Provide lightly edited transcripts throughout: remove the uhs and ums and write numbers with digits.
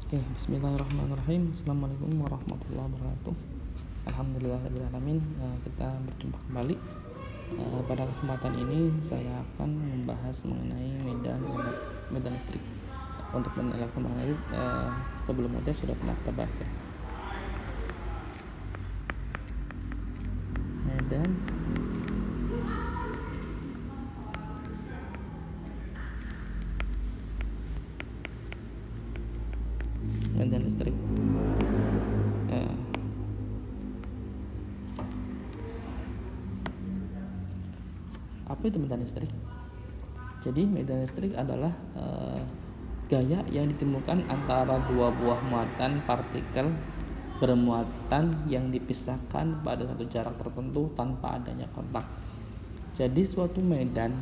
Oke, bismillahirrahmanirrahim. Assalamualaikum warahmatullahi wabarakatuh. Alhamdulillahirrahmanirrahim. Kita berjumpa kembali. Pada kesempatan ini saya akan membahas mengenai medan listrik. Untuk medan elektromagnetik, sebelumnya sudah pernah kita bahas ya. Medan listrik. Apa itu medan listrik? Jadi medan listrik adalah gaya yang ditimbulkan antara dua buah muatan partikel bermuatan yang dipisahkan pada satu jarak tertentu tanpa adanya kontak. Jadi suatu medan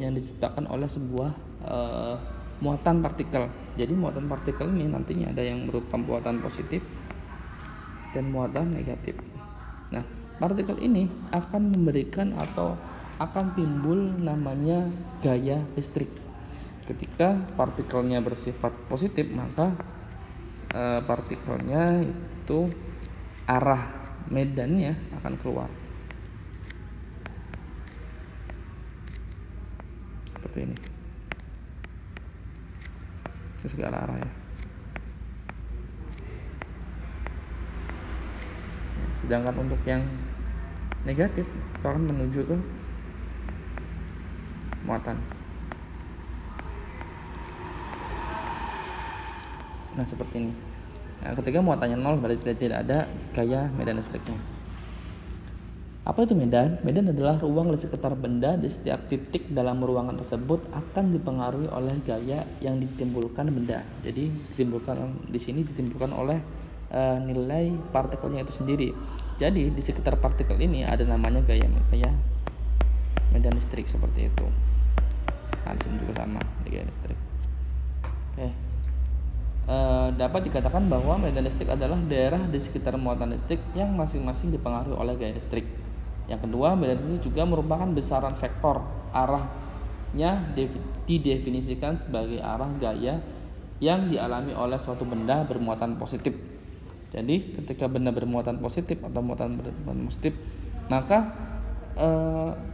yang diciptakan oleh sebuah muatan partikel. Jadi muatan partikel ini nantinya ada yang berupa muatan positif dan muatan negatif. Nah, partikel ini akan memberikan atau akan timbul namanya gaya listrik. Ketika partikelnya bersifat positif, maka partikelnya itu arah medannya akan keluar seperti ini, ke segala arah ya. Sedangkan untuk yang negatif itu akan menuju ke muatan. Nah, seperti ini. Nah, ketika muatannya 0 berarti tidak ada gaya medan listriknya. Apa itu medan? Medan adalah ruang di sekitar benda. Di setiap titik dalam ruangan tersebut akan dipengaruhi oleh gaya yang ditimbulkan benda. Jadi ditimbulkan oleh nilai partikelnya itu sendiri. Jadi di sekitar partikel ini ada namanya gaya medan listrik seperti itu. Nah, di sini juga sama gaya listrik. Oke. Dapat dikatakan bahwa medan listrik adalah daerah di sekitar muatan listrik yang masing-masing dipengaruhi oleh gaya listrik. Yang kedua, medan listrik juga merupakan besaran vektor. Arahnya didefinisikan sebagai arah gaya yang dialami oleh suatu benda bermuatan positif. Jadi ketika benda bermuatan positif atau muatan positif, maka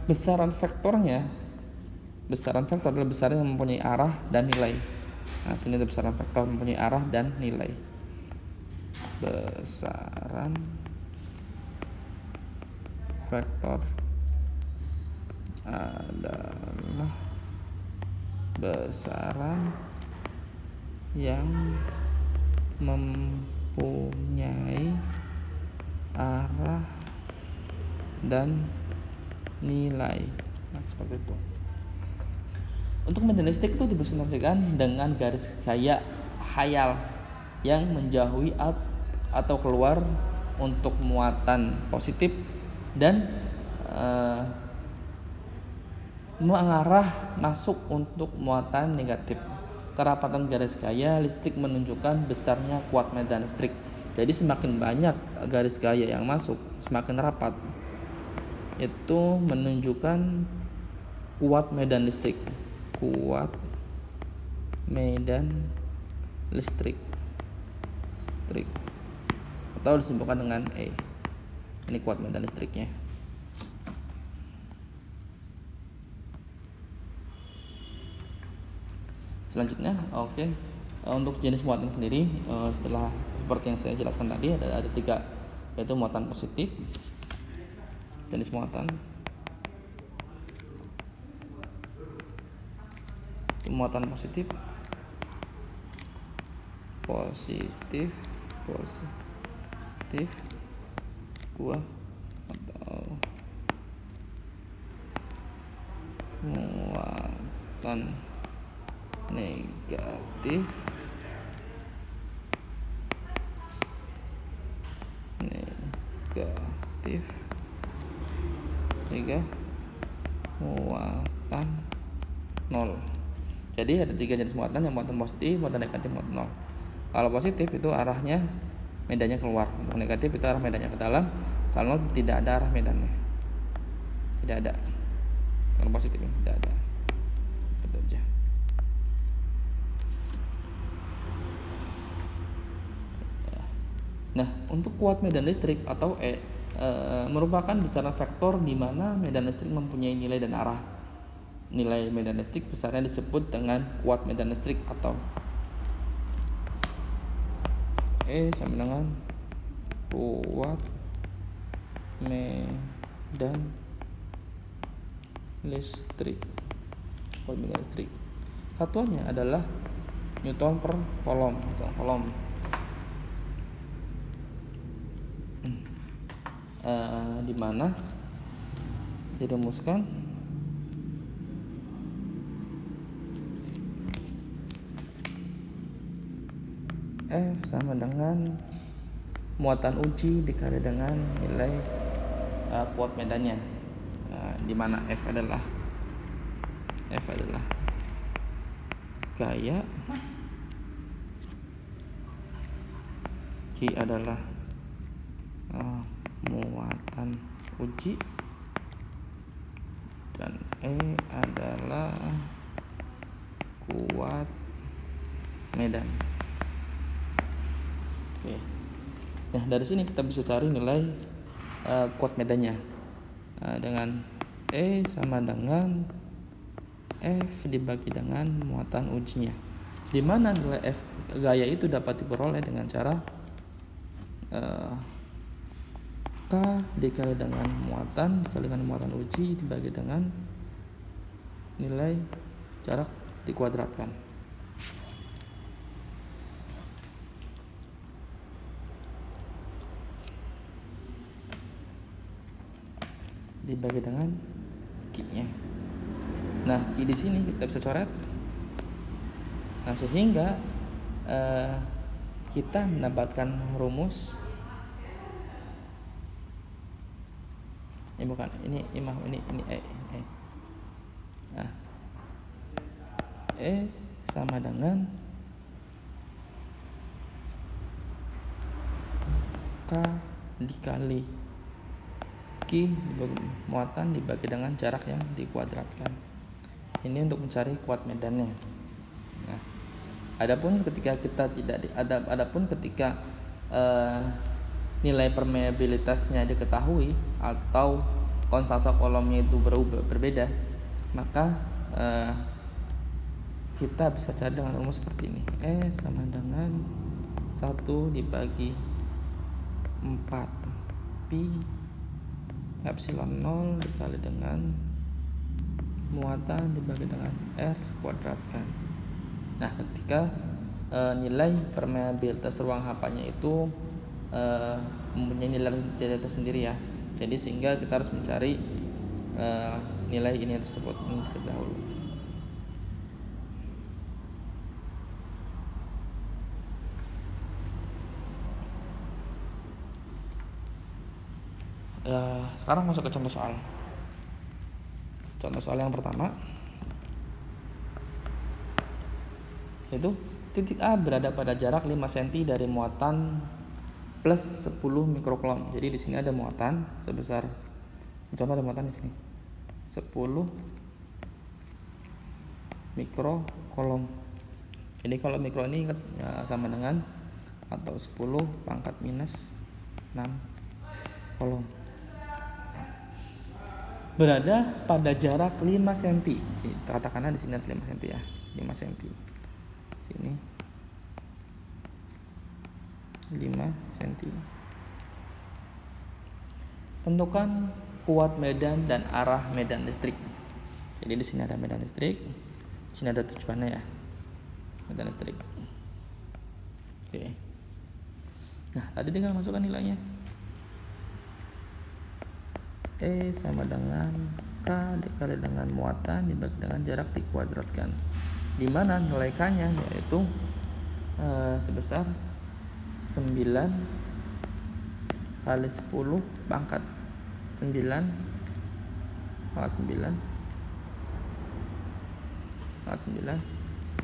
besaran vektor adalah besaran yang mempunyai arah dan nilai. Nah, sini ada besaran vektor mempunyai arah dan nilai. Besaran vektor adalah besaran yang mempunyai arah dan nilai. Nah, seperti itu. Untuk medan listrik itu dipresentasikan dengan garis gaya khayal yang menjauhi atau keluar untuk muatan positif dan mengarah masuk untuk muatan negatif. Kerapatan garis gaya listrik menunjukkan besarnya kuat medan listrik. Jadi semakin banyak garis gaya yang masuk, semakin rapat, itu menunjukkan kuat medan listrik. Atau disebutkan dengan E. Ini kuat medan listriknya. Selanjutnya, untuk jenis muatan sendiri, setelah seperti yang saya jelaskan tadi ada 3, yaitu muatan positif, jenis muatan positif, buah atau muatan negatif, muatan 0. Jadi ada 3 jenis muatan, yang muatan positif, muatan negatif, muatan 0. Kalau positif itu arahnya medannya keluar, untuk negatif itu arah medannya ke dalam. Kalau 0 tidak ada arah medannya, tidak ada. Kalau positif ini tidak ada. Betul aja. Nah, untuk kuat medan listrik atau merupakan besaran vektor di mana medan listrik mempunyai nilai dan arah. Nilai medan listrik besarnya disebut dengan kuat medan listrik atau E sama dengan kuat medan listrik. Kuat medan listrik. Satuannya adalah Newton per kolom. Di mana dirumuskan F sama dengan muatan uji dikali dengan nilai kuat medannya, di mana F adalah gaya, Q adalah muatan uji, dan E adalah kuat medan. Oke. Nah, dari sini kita bisa cari nilai kuat medannya dengan E sama dengan F dibagi dengan muatan ujinya, di mana nilai F gaya itu dapat diperoleh dengan cara K dikali dengan muatan uji dibagi dengan nilai jarak dikuadratkan. Dibagi dengan Q-nya. Nah, Q di sini kita bisa coret. Nah, sehingga kita mendapatkan rumus ini bukan ini E. Nah, E sama dengan K dikali Q muatan dibagi dengan jarak yang dikuadratkan. Ini untuk mencari kuat medannya. Nah, adapun ketika nilai permeabilitasnya diketahui atau konstanta kolomnya itu berbeda, maka kita bisa cari dengan rumus seperti ini. E sama dengan 1 dibagi 4 pi epsilon 0 dikali dengan muatan dibagi dengan R kuadratkan. Nah, ketika nilai permeabilitas ruang hampanya itu mempunyai nilai tersendiri ya, jadi sehingga kita harus mencari nilai ini tersebut terlebih dahulu. Sekarang masuk ke contoh soal. Contoh soal yang pertama, yaitu titik A berada pada jarak 5 cm dari muatan plus 10 mikrokolom. Jadi di sini ada muatan sebesar, contoh ada muatan di sini 10 mikrokolom. Jadi kalau mikro ini sama dengan atau 10 pangkat minus 6 kolom. Berada pada jarak 5 cm. Katakanlah di sini ada 5 cm ya. 5 cm. Sini 5 cm. Tentukan kuat medan dan arah medan listrik. Jadi di sini ada medan listrik, di sini ada tujuannya ya. Medan listrik. Oke. Nah, tadi tinggal masukkan nilainya. E sama dengan K dikali dengan muatan dibagi dengan jarak dikuadratkan, di mana nilai K-nya yaitu sebesar 9 kali 10 pangkat 9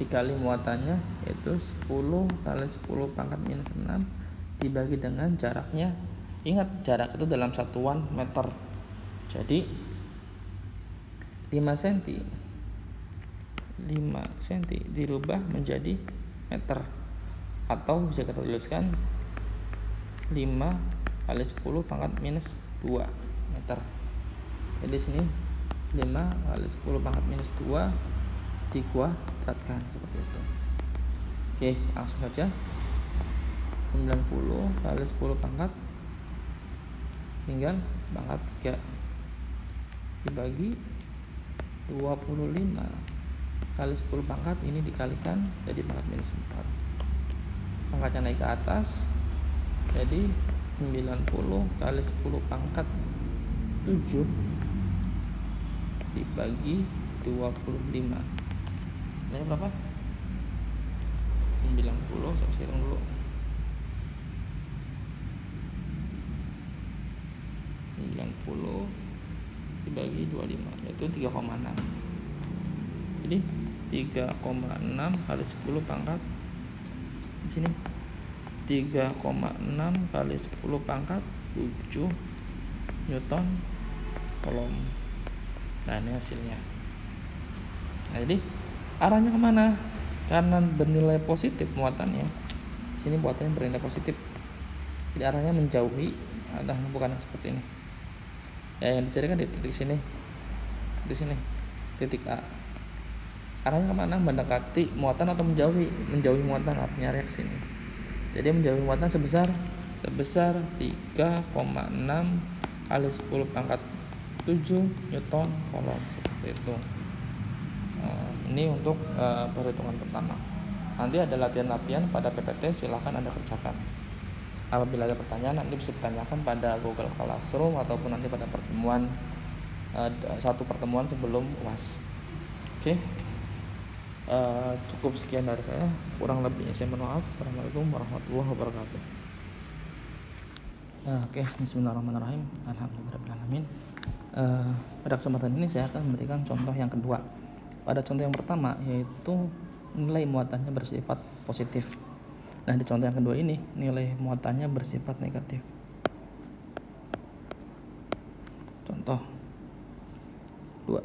dikali muatannya yaitu 10 kali 10 pangkat minus 6 dibagi dengan jaraknya. Ingat, jarak itu dalam satuan meter. Jadi 5 cm dirubah menjadi meter, atau bisa kita tuliskan kali 10 pangkat minus 2 meter. Jadi sini 5 kali 10 pangkat minus 2 dikuadratkan seperti itu. Oke, langsung saja. 90 kali 10 pangkat tinggal pangkat 3 dibagi 25 kali 10 pangkat ini dikalikan jadi pangkat minus 4. Pangkatnya naik ke atas jadi 90 kali 10 pangkat 7 dibagi 25. Ini berapa? 90, saya hitung dulu. 90 dibagi 25 yaitu 3,6. Jadi 3,6 kali 10 pangkat di sini 3,6 kali 10 pangkat 7 Newton kolom. Nah, ini hasilnya. Nah, jadi arahnya kemana? Karena bernilai positif muatannya, di sini muatannya bernilai positif, jadi arahnya menjauhi, bukan seperti ini. Ya, yang dicari kan di titik sini, di sini, titik A. Arahnya kemana? Mendekati muatan atau menjauhi muatan, artinya reaksi ini. Jadi menjauhi muatan sebesar 3,6 kali 10 pangkat 7 Newton kolom seperti itu. Ini untuk perhitungan pertama. Nanti ada latihan-latihan pada PPT, silahkan Anda kerjakan. Apabila ada pertanyaan, nanti bisa ditanyakan pada Google Classroom ataupun nanti pada pertemuan satu pertemuan sebelum UAS. Oke. Cukup sekian dari saya, kurang lebihnya saya mohon maaf. Assalamualaikum warahmatullahi wabarakatuh. Oke, bismillahirrahmanirrahim. Alhamdulillahirrahmanirrahim. Pada kesempatan ini saya akan memberikan contoh yang kedua. Pada contoh yang pertama yaitu nilai muatannya bersifat positif. Nah, di contoh yang kedua ini nilai muatannya bersifat negatif. Contoh 2.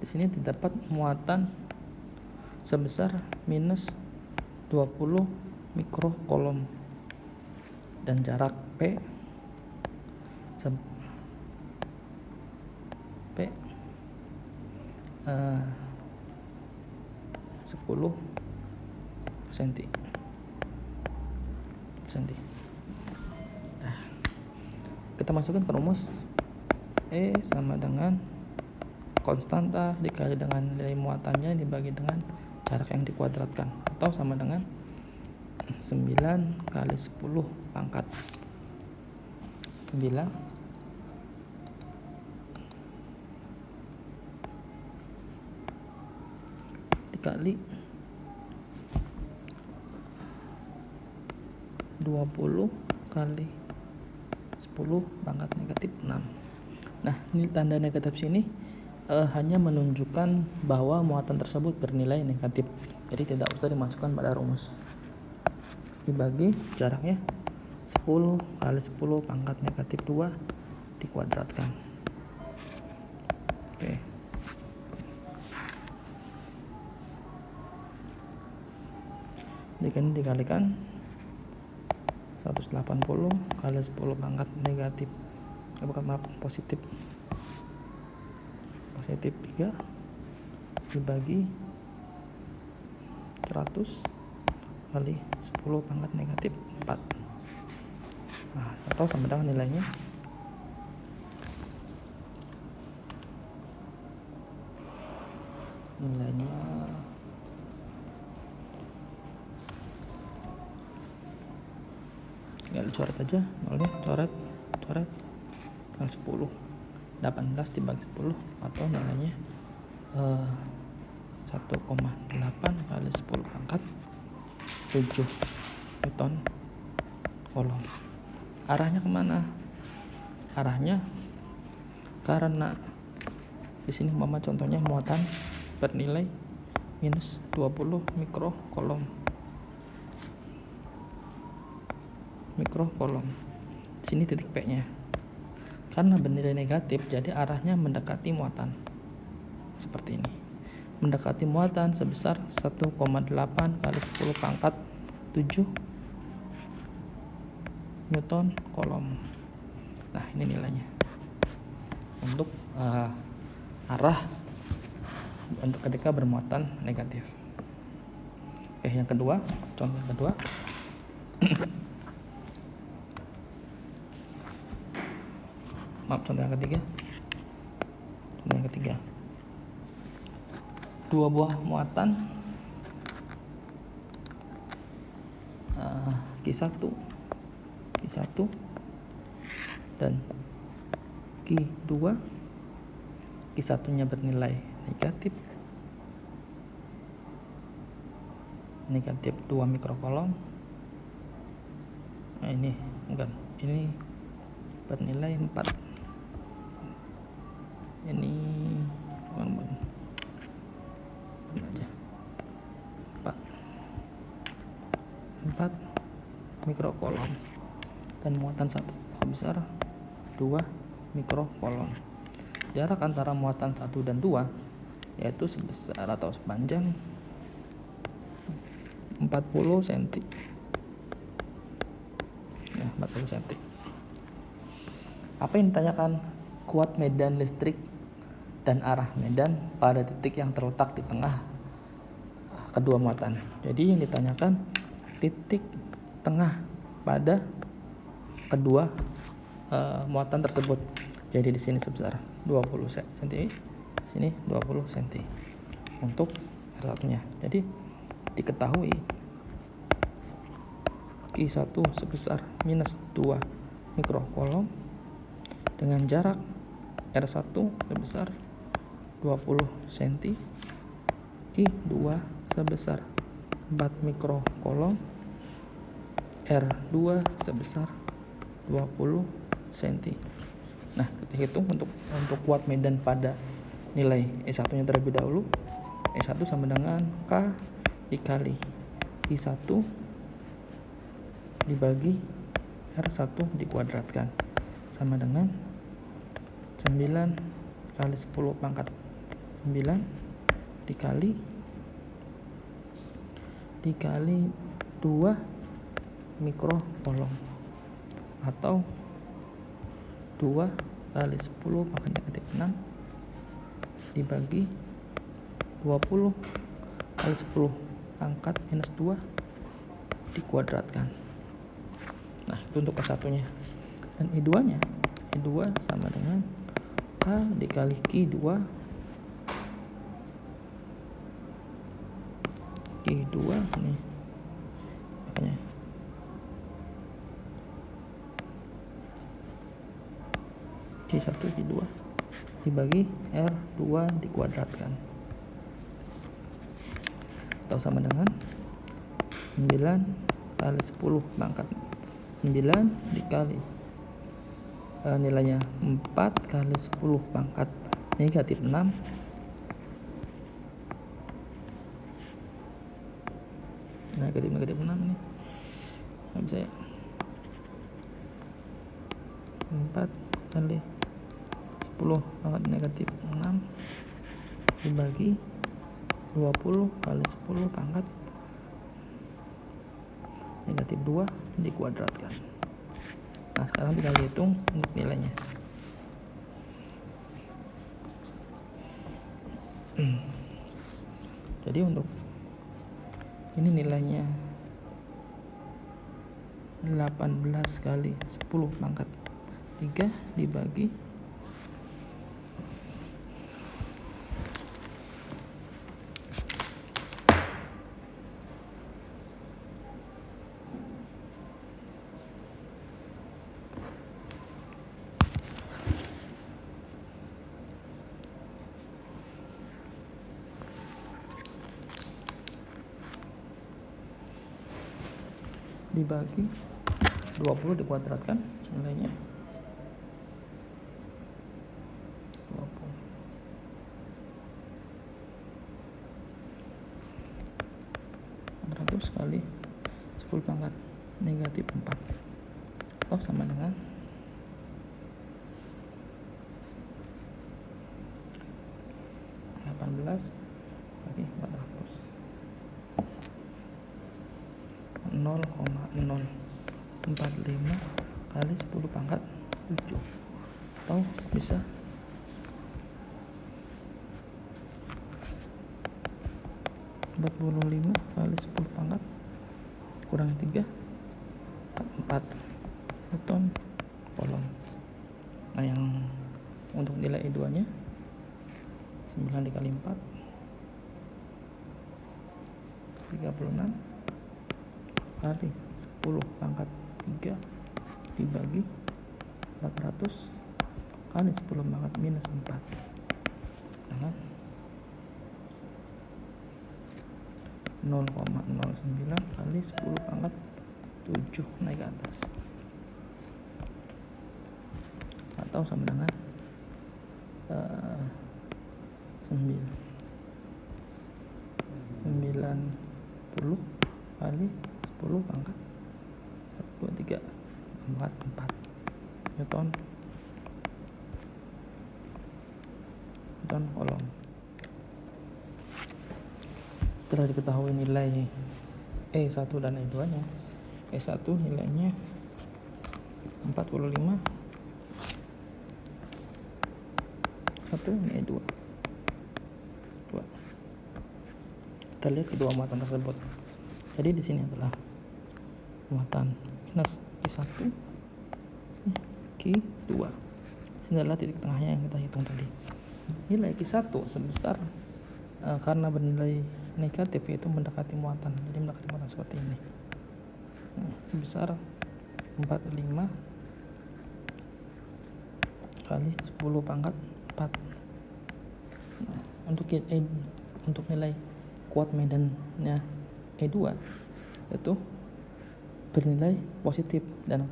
Di sini terdapat muatan sebesar minus 20 mikrokolom dan jarak P 10 cm. Nah, kita masukkan ke rumus E sama dengan konstanta dikali dengan nilai muatannya dibagi dengan jarak yang dikuadratkan, atau sama dengan 9 kali 10 pangkat 9 dikali 20 kali 10 pangkat negatif 6. Nah, ini tanda negatif sini hanya menunjukkan bahwa muatan tersebut bernilai negatif, jadi tidak usah dimasukkan pada rumus. Dibagi jaraknya 10 kali 10 pangkat negatif 2 dikuadratkan. Oke. Dikalikan 180 kali 10 pangkat negatif positif 3 dibagi 100 kali 10 pangkat negatif 4. Nah, atau sama dengan nilainya tinggal dicoret aja, nolnya coret kan 10, 18 dibagi 10 atau nilainya 1,8 kali 10 pangkat 7 Newton kolom. Arahnya kemana? Arahnya karena di sini mama contohnya muatan bernilai minus 20 mikrokolom. Sini titik P-nya. Karena bernilai negatif, jadi arahnya mendekati muatan. Seperti ini. Mendekati muatan sebesar 1,8 kali 10 pangkat 7 Newton kolom. Nah, ini nilainya untuk arah untuk ketika bermuatan negatif. Oke, yang kedua, contoh yang kedua. Maaf, contoh yang ketiga. Contoh yang ketiga. Dua buah muatan Q1 dan Q2. Q1-nya bernilai negatif 2 mikrokolom. Nah, ini bernilai 4. Ini aja 4 mikrokolom dan muatan satu sebesar 2 mikrokolom. Jarak antara muatan 1 dan 2 yaitu sebesar atau sepanjang 40 cm. Ya, 40 cm. Apa yang ditanyakan? Kuat medan listrik dan arah medan pada titik yang terletak di tengah kedua muatan. Jadi yang ditanyakan titik tengah pada kedua muatan tersebut. Jadi di sini sebesar 20 cm, sini 20 cm untuk R1-nya. Jadi diketahui Q1 sebesar minus 2 mikrokolom dengan jarak R1 sebesar 20 cm, Q2 sebesar 4 mikrokolom, R2 sebesar 20 cm. Nah, kita hitung untuk kuat medan pada nilai E1-nya terlebih dahulu. E1 sama dengan K dikali I1 dibagi R1 dikuadratkan sama dengan 9 kali 10 pangkat 9 dikali 2 mikrokolom atau 2 kali 10 pangkat negatif 6 dibagi 20 kali 10 pangkat minus 2 dikuadratkan. Nah, itu untuk E1-nya. Dan E2-nya, E2 sama dengan K dikali Q2 nih, makanya Q1 Q2 dibagi R2 dikuadratkan atau sama dengan 9 kali 10 pangkat 9 dikali nilainya 4 kali 10 pangkat negatif 6 negatif 6 nih, nggak bisa ya. 4 kali 10 pangkat negatif 6 dibagi 20 kali 10 pangkat negatif 2 dikuadratkan. Nah, sekarang tinggal hitung untuk nilainya. Jadi untuk ini nilainya 18 kali 10 pangkat 3 dibagi dibagi 20 dikuadratkan nilainya 20 400 kali 10 pangkat negatif 4 atau sama dengan 18 bagi 400 0,045 kali 10 pangkat 7, atau bisa 45 kali 10 pangkat kurangi 3, 4 Newton kolom. Nah, yang untuk nilai E2 nya 9 dikali 4 36 kali 10 pangkat 3 dibagi 400 kali 10 pangkat minus 4 dengan 0,09 kali 10 pangkat 7 naik ke atas, atau sama dengan 90 kali 10 pangkat 1, 2, 3, 4 Newton kolom. Setelah diketahui nilai E1 dan E2 nya, E1 nilainya 45, ini E2. Kita lihat kedua muatan tersebut. Jadi di sini adalah muatan minus Q1, Q2. Sini adalah titik tengahnya yang kita hitung tadi. Nilai Q1 sebesar karena bernilai negatif, yaitu mendekati muatan. Jadi mendekati muatan seperti ini. Sebesar 45 kali 10 pangkat 4. Nah, untuk nilai kuat medannya E2 itu bernilai positif, dan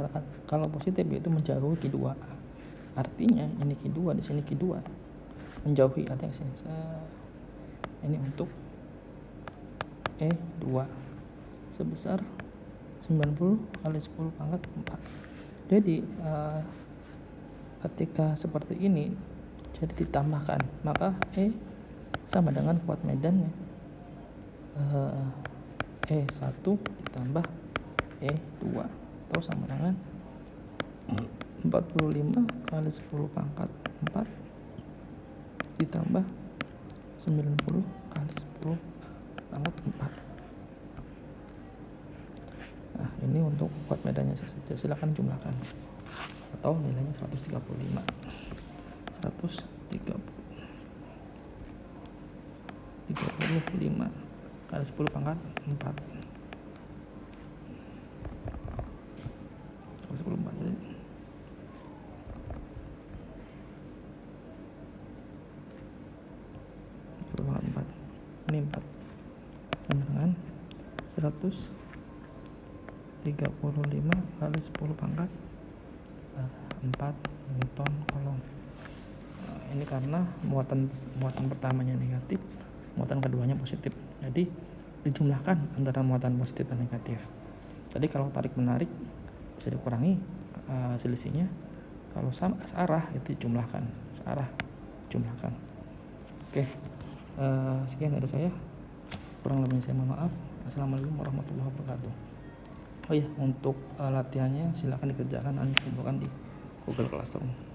kalau positif itu menjauhi Q2. Artinya ini Q2, di sini Q2 menjauhi, artinya sini. Ini untuk E2 sebesar 90 kali 10 pangkat 4. Jadi ketika seperti ini jadi ditambahkan, maka E sama dengan kuat medannya E1 ditambah E2, atau sama dengan 45 kali 10 pangkat 4 ditambah 90 kali 10 pangkat 4. Nah, ini untuk kuat medannya saja, silakan jumlahkan, atau nilainya 135 kali 10 pangkat 4 kali 10 4 jadi 10 pangkat 4, ini 4 sama dengan 135 kali 10 pangkat 4 Newton kolom. Ini karena muatan pertamanya negatif, muatan keduanya positif, jadi dijumlahkan antara muatan positif dan negatif. Jadi kalau tarik menarik bisa dikurangi selisihnya, kalau sama searah itu dijumlahkan, searah jumlahkan. Oke, sekian dari saya, kurang lebihnya saya mohon maaf. Assalamualaikum warahmatullahi wabarakatuh. Oh iya, untuk latihannya silakan dikerjakan, Anda kumpulkan di Google Classroom.